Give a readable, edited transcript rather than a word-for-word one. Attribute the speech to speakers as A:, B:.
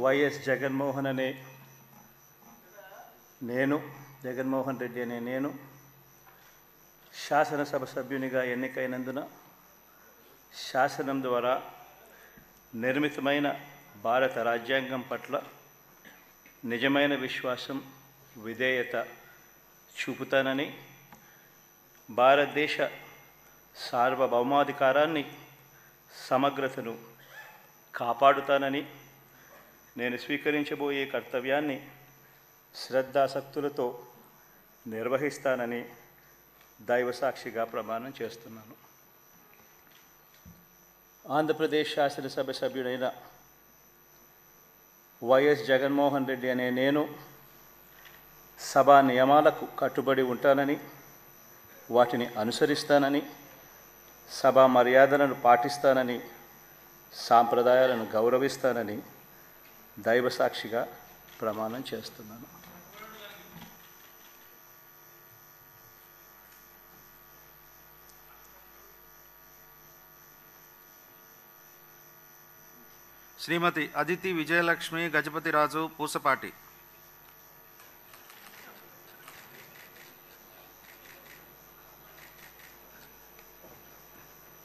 A: YS Jaganmohan అనే నేను జగన్మోహన్ రెడ్డి అనే నేను శాసనసభ సభ్యునిగా ఎన్నికైనందున శాసనం ద్వారా నిర్మితమైన భారత రాజ్యాంగం పట్ల నిజమైన విశ్వాసం విధేయత చూపుతానని, భారతదేశ సార్వభౌమాధికారాన్ని సమగ్రతను కాపాడుతానని, నేను స్వీకరించబోయే కర్తవ్యాన్ని శ్రద్ధాసక్తులతో నిర్వహిస్తానని దైవసాక్షిగా ప్రమాణం చేస్తున్నాను. ఆంధ్రప్రదేశ్ శాసనసభ సభ్యుడైన వైఎస్ జగన్మోహన్ రెడ్డి అనే నేను సభా నియమాలకు కట్టుబడి ఉంటానని, వాటిని అనుసరిస్తానని, సభా మర్యాదలను పాటిస్తానని, సాంప్రదాయాలను గౌరవిస్తానని దైవసాక్షిగా ప్రమాణం చేస్తున్నాను.
B: శ్రీమతి అదితి విజయలక్ష్మి గజపతిరాజు పూసపాటి.